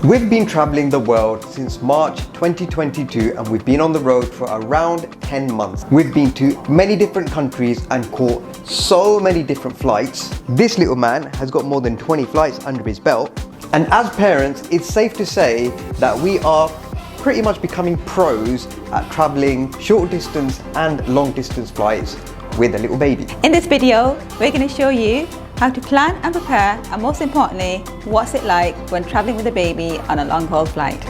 We've been traveling the world since March 2022 and we've been on the road for around 10 months. We've been to many different countries and caught so many different flights. This little man has got more than 20 flights under his belt. And as parents, it's safe to say that we are pretty much becoming pros at traveling short distance and long distance flights with a little baby. In this video, we're going to show you how to plan and prepare, and most importantly, what's it like when traveling with a baby on a long haul flight.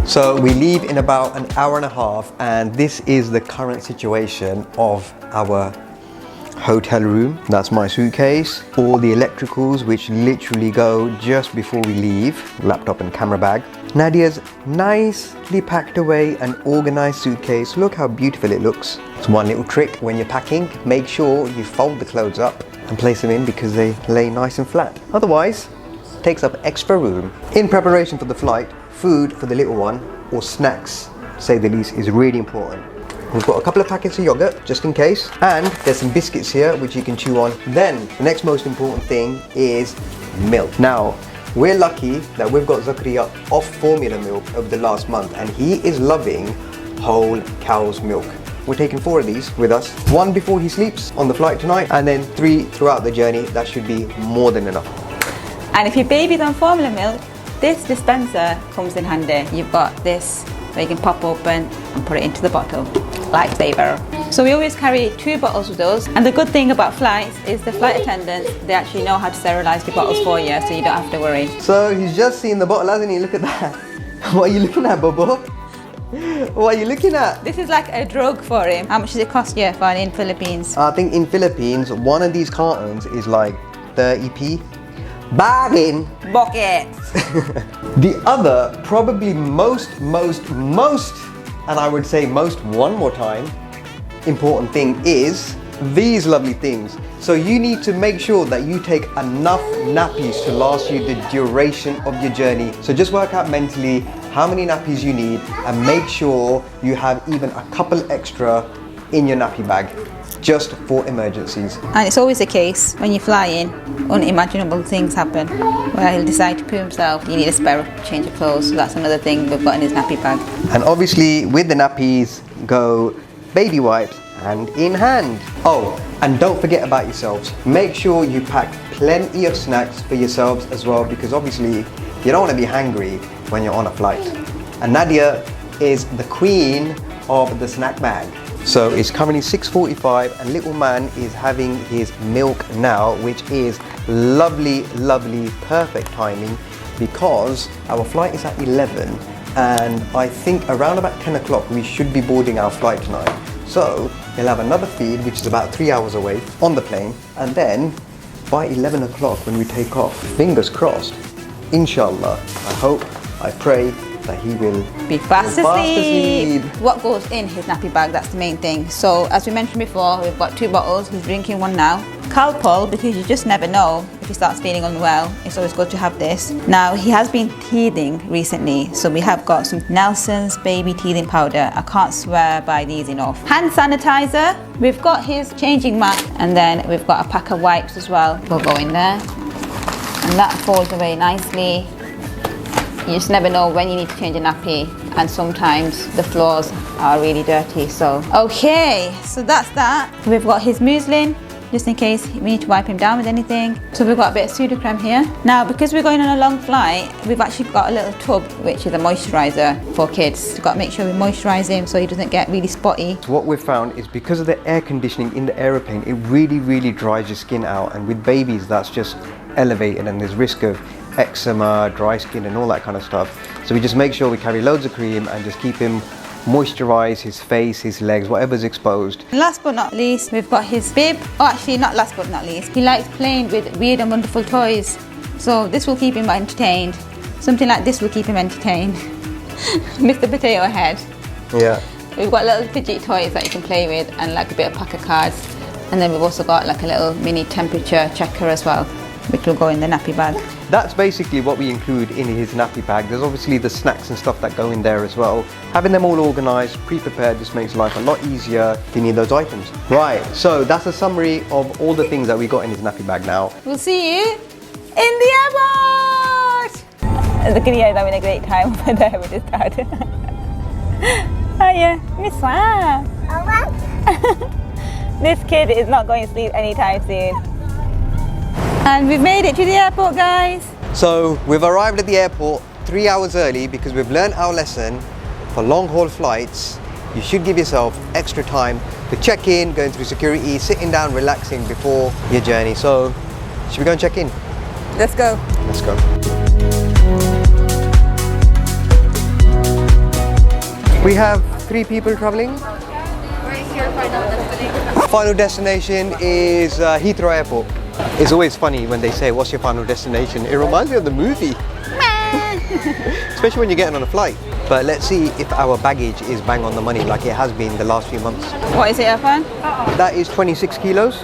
So we leave in about an hour and a half, and this is the current situation of our hotel room. That's my suitcase, all the electricals which literally go just before we leave, laptop and camera bag. Nadia's nicely packed away and organized suitcase. Look how beautiful it looks. It's one little trick when you're packing, make sure you fold the clothes up and place them in because they lay nice and flat. Otherwise, it takes up extra room. In preparation for the flight, food for the little one, or snacks, to say the least, is really important. We've got a couple of packets of yogurt, just in case, and there's some biscuits here which you can chew on. Then, the next most important thing is milk. Now, we're lucky that we've got Zakariya off formula milk over the last month, and he is loving whole cow's milk. We're taking 4 of these with us, 1 before he sleeps on the flight tonight, and then 3 throughout the journey. That should be more than enough. And if your baby's on formula milk, this dispenser comes in handy. You've got this where you can pop open and put it into the bottle. Lifesaver. So we always carry 2 bottles with us, and the good thing about flights is the flight attendants, they actually know how to sterilize the bottles for you, so you don't have to worry. So he's just seen the bottle, hasn't he? Look at that. What are you looking at, Bobo? What are you looking at? This is like a drug for him. How much does it cost you, Irfan, in Philippines? I think in Philippines, one of these cartons is like 30p. Bargain! Buckets! The other, probably most, and I would say most one more time, important thing is these lovely things. So you need to make sure that you take enough nappies to last you the duration of your journey. So just work out mentally how many nappies you need and make sure you have even a couple extra in your nappy bag, just for emergencies. And it's always the case when you're flying, unimaginable things happen where he'll decide to poo himself. You need a spare change of clothes, so that's another thing we've got in his nappy bag. And obviously with the nappies go baby wipes hand in hand. Oh, and don't forget about yourselves. Make sure you pack plenty of snacks for yourselves as well, because obviously you don't want to be hungry when you're on a flight. And Nadia is the queen of the snack bag. So it's currently 6:45 and little man is having his milk now, which is lovely, perfect timing because our flight is at 11 and I think around about 10 o'clock we should be boarding our flight tonight. So he'll have another feed, which is about 3 hours away on the plane, and then by 11 o'clock when we take off, fingers crossed, inshallah, I hope, I pray that he will be fast asleep. What goes in his nappy bag, that's the main thing. So as we mentioned before, we've got 2 bottles. He's drinking one now. Calpol, because you just never know if he starts feeling unwell. It's always good to have this. Now he has been teething recently, so we have got some Nelson's baby teething powder. I can't swear by these enough. Hand sanitizer. We've got his changing mat, and then we've got a pack of wipes as well. We'll go in there, and that folds away nicely. You just never know when you need to change a nappy, and sometimes the floors are really dirty. So okay, so that's that. We've got his muslin just in case we need to wipe him down with anything. So we've got a bit of pseudo-creme here. Now because we're going on a long flight, we've actually got a little tub which is a moisturizer for kids. We've got to make sure we moisturize him so he doesn't get really spotty. So what we've found is because of the air conditioning in the aeroplane, it really dries your skin out, and with babies that's just elevated and there's risk of eczema, dry skin and all that kind of stuff. So we just make sure we carry loads of cream and just keep him moisturize his face, his legs, whatever's exposed. Last but not least, we've got his bib. Oh, actually not last but not least, he likes playing with weird and wonderful toys. So this will keep him entertained. Something like this will keep him entertained. Mr. Potato Head. Yeah. We've got little fidget toys that you can play with and like a bit of pack of cards. And then we've also got like a little mini temperature checker as well, which will go in the nappy bag. That's basically what we include in his nappy bag. There's obviously the snacks and stuff that go in there as well. Having them all organised, pre-prepared, just makes life a lot easier if you need those items. Right, so that's a summary of all the things that we got in his nappy bag now. We'll see you in the airport! Zakariya is having a great time over there with his dad. Hiya, Miss Wan. This kid is not going to sleep anytime soon. And we've made it to the airport, guys. So we've arrived at the airport 3 hours early because we've learned our lesson. For long haul flights, you should give yourself extra time to check in, going through security, sitting down, relaxing before your journey. So should we go and check in? Let's go. Let's go. We have 3 people traveling. Where's your final destination? Final destination is Heathrow Airport. It's always funny when they say, what's your final destination? It reminds me of the movie. Especially when you're getting on a flight. But let's see if our baggage is bang on the money like it has been the last few months. What is it, Irfan? That is 26 kilos.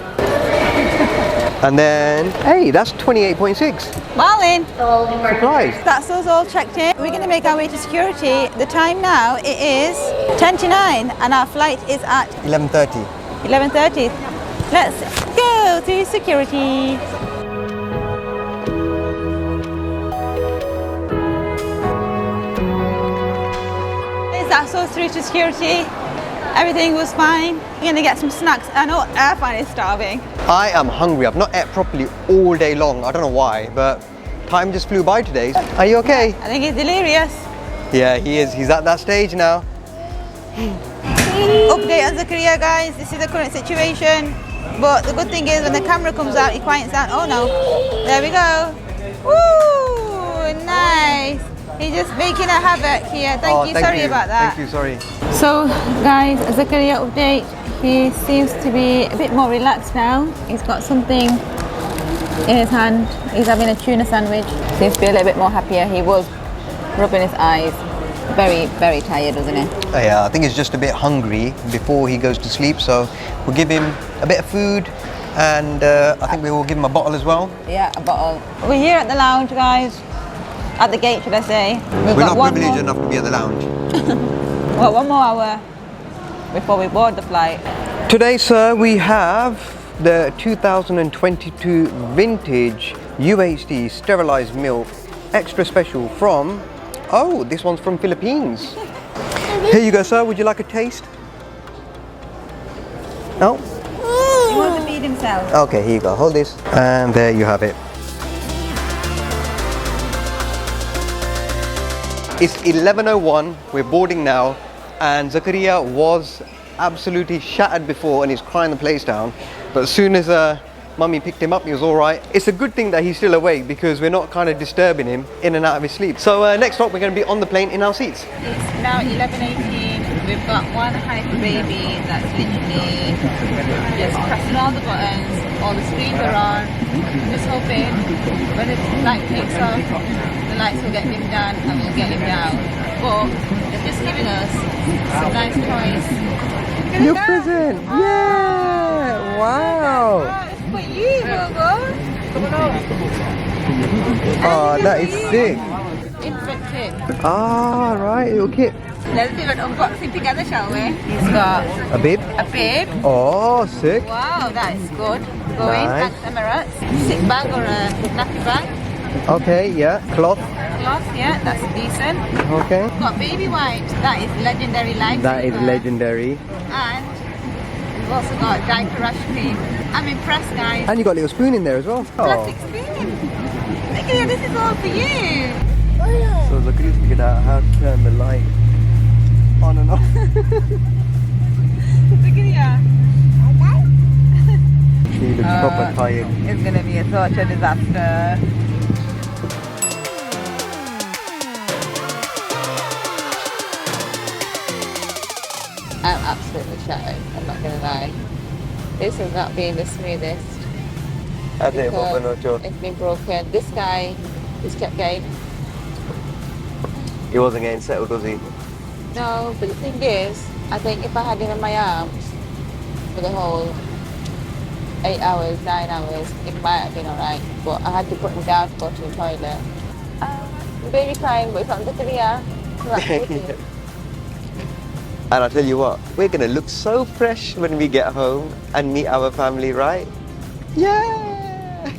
And then, hey, that's 28.6. Marlin. Surprise. That's us all checked in. We're going to make our way to security. The time now, it is 10 to 9 and our flight is at 11:30. 11:30. Let's go to security. That's us through to security. Everything was fine. We're going to get some snacks. I know Irfan is starving. I am hungry. I've not ate properly all day long. I don't know why, but time just flew by today. Are you okay? I think he's delirious. Yeah, he is. He's at that stage now. Update on Zakariya, guys. This is the current situation. But the good thing is when the camera comes out, he quiets down. Oh no. There we go. Woo! Nice. He's just making a havoc here. Thank you. Sorry about that. Thank you, sorry. So, guys, Zakariya update. He seems to be a bit more relaxed now. He's got something in his hand. He's having a tuna sandwich. Seems to be a little bit more happier. He was rubbing his eyes. Very, very tired, wasn't he? Yeah, I think he's just a bit hungry before he goes to sleep. So we'll give him a bit of food and I think we will give him a bottle as well. Yeah, a bottle. We're here at the lounge, guys. At the gate, should I say. We're not privileged enough to be at the lounge. Well, 1 more hour before we board the flight. Today, sir, we have the 2022 vintage UHT sterilized milk, extra special from, oh, this one's from Philippines. Here you go, sir. Would you like a taste? No? He wants to feed himself. Okay, here you go. Hold this. And there you have it. It's 11:01, we're boarding now, and Zakariya was absolutely shattered before and he's crying the place down. But as soon as Mummy picked him up, he was all right. It's a good thing that he's still awake because we're not kind of disturbing him in and out of his sleep. So next stop, we're going to be on the plane in our seats. It's now 11:18. We've got one hyper baby that's literally just pressing all the buttons. All the screens are on. Just hoping when the light takes off, the lights will get dimmed down and we'll get him down. But they've just given us some nice toys. Your present! Yeah! Wow! It's for you, Bobo. Oh, that is sick. Infant kit. Ah, right, little kit. Let's do an unboxing together, shall we? He's got A bib? a bib. Oh, sick. Wow, that is good. Going Nice. at Emirates. Sick bag or a nappy bag. Okay, yeah. Cloth. Cloth, yeah, that's decent. Okay. Got baby wipes. That is legendary life. That is legendary. And we've also got diaper rash cream. I'm impressed, guys. And you got a little spoon in there as well. Plastic spoon. Look at this is all for you. So Zakariya figured out how to turn the light on and off. Look at here. She looks proper tired. It's going to be a such a disaster. I'm absolutely shattered, I'm not going to lie. This has not been the smoothest. because it's been broken. This guy just kept going. He wasn't getting settled, was he? No, but the thing is, I think if I had him in my arms for the whole 8 hours, 9 hours, it might have been alright. But I had to put him down to go to the toilet. The baby crying, but it's not Zakariya. So that's good. And I'll tell you what, we're gonna look so fresh when we get home and meet our family, right? Yeah!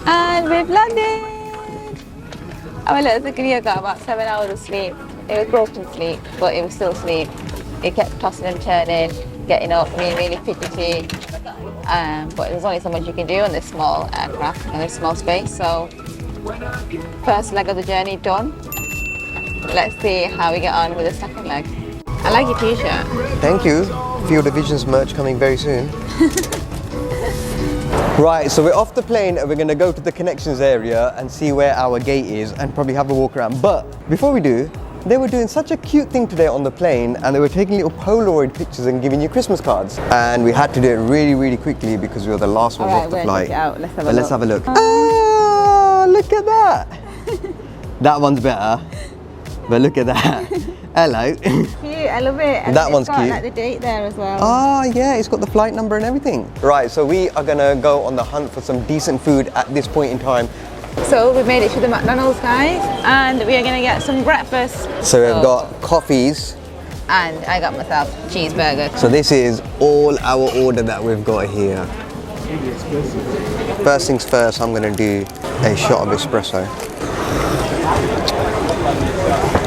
And we've landed! Our little Zakariya got about 7 hours of sleep. It was broken sleep, but it was still sleep. It kept tossing and turning, getting up, being really fidgety. But there's only so much you can do on this small aircraft and this small space. So, first leg of the journey done. Let's see how we get on with the second leg. I like your t-shirt. Thank you. Field of Visions merch coming very soon. Right, so we're off the plane and we're gonna go to the connections area and see where our gate is and probably have a walk around. But before we do, they were doing such a cute thing today on the plane and they were taking little Polaroid pictures and giving you Christmas cards. And we had to do it really, really quickly because we were the last ones off the flight. Let's have a look. Ah, look at that. That one's better. But look at that. Hello. Cute, I love it. And That one's it's got, cute. like the date there as well. Ah, yeah, it's got the flight number and everything. Right, so we are gonna go on the hunt for some decent food at this point in time. So we've made it to the McDonald's, guys, and we are gonna get some breakfast. So we've got coffees. And I got myself a cheeseburger. So this is all our order that we've got here. First things first, I'm gonna do a shot of espresso.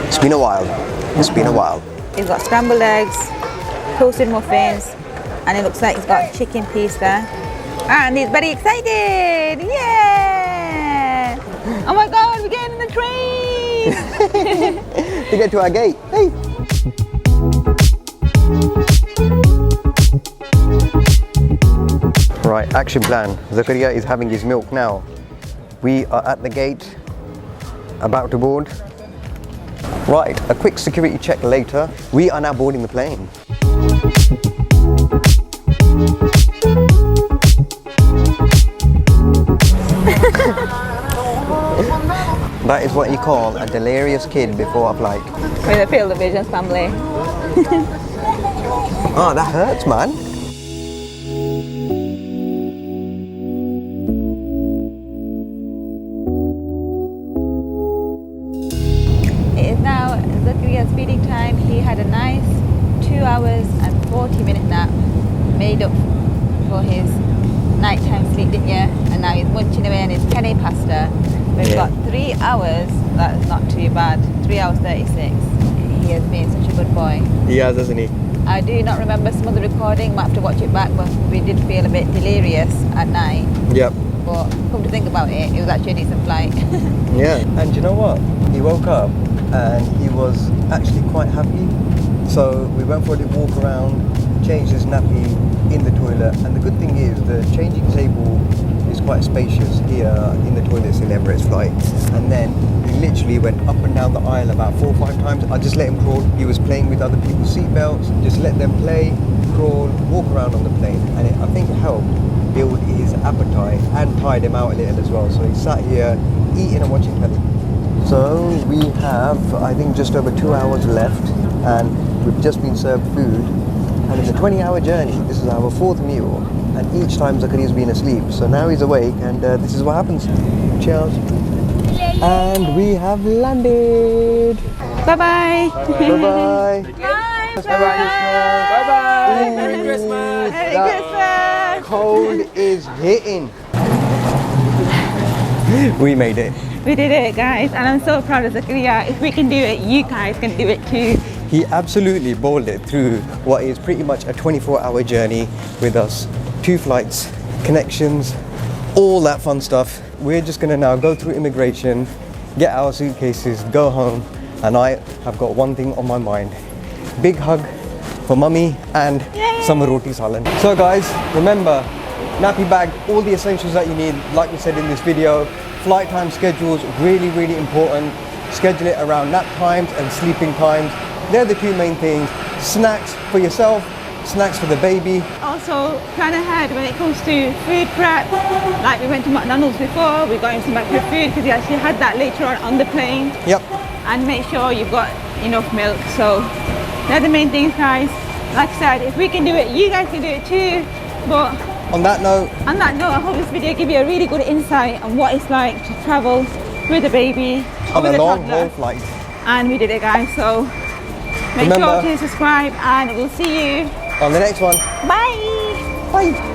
It's been a while. It's been a while. He's got scrambled eggs, toasted muffins, and it looks like he's got a chicken piece there. And he's very excited! Yeah! Oh my God, we're getting on the train! To get to our gate. Hey! Right, action plan. Zakariya is having his milk now. We are at the gate, about to board. Right, a quick security check later. We are now boarding the plane. That is what you call a delirious kid before a flight. We're the Field of Visions family. Oh, that hurts, man. It is now Zakariya's feeding time. He had a nice 2 hours and 40-minute nap, made up for his nighttime sleep, didn't you? And now he's munching away on his penne pasta. We've got 3 hours. That's not too bad. 3 hours 36. He has been such a good boy. He has, hasn't he? I do not remember some of the recording. Might have to watch it back, but we did feel a bit delirious at night. Yep. But come to think about it, it was actually a decent flight. Yeah. And you know what? He woke up and he was actually quite happy. So we went for a little walk around, changed his nappy in the toilet. And the good thing is the changing table is quite spacious here in the toilets in Emirates flight. And then he literally went up and down the aisle about 4 or 5 times. I just let him crawl. He was playing with other people's seatbelts. Just let them play, crawl, walk around on the plane. And I think it helped build his appetite and tired him out a little as well. So he sat here eating and watching telly. So we have, I think, just over 2 hours left, and we've just been served food. And it's a 20-hour journey. This is our 4th meal, and each time Zakariya's been asleep. So now he's awake, and this is what happens. Cheers. And we have landed. Bye-bye. Bye-bye. Bye. Bye-bye. Merry Christmas. Merry Christmas. Cold is hitting. We made it. We did it, guys, and I'm so proud of Zakariya. If we can do it, you guys can do it too. He absolutely bowled it through what is pretty much a 24-hour journey with us. 2 flights, connections, all that fun stuff. We're just gonna now go through immigration, get our suitcases, go home, and I have got one thing on my mind. Big hug for mummy and some roti salan. So guys, remember, nappy bag, all the essentials that you need, like we said in this video. Flight time schedules, really, really important. Schedule it around nap times and sleeping times. They're the 2 main things. Snacks for yourself, snacks for the baby. Also, plan ahead when it comes to food prep. Like we went to McDonald's before, we got him some extra food because he actually had that later on the plane. Yep. And make sure you've got enough milk. So they're the main things, guys. Like I said, if we can do it, you guys can do it too. But On that note, I hope this video gave you a really good insight on what it's like to travel with a baby, on with a a long toddler. haul flight. And we did it, guys. So make Remember, sure to subscribe, and we'll see you on the next one. Bye. Bye.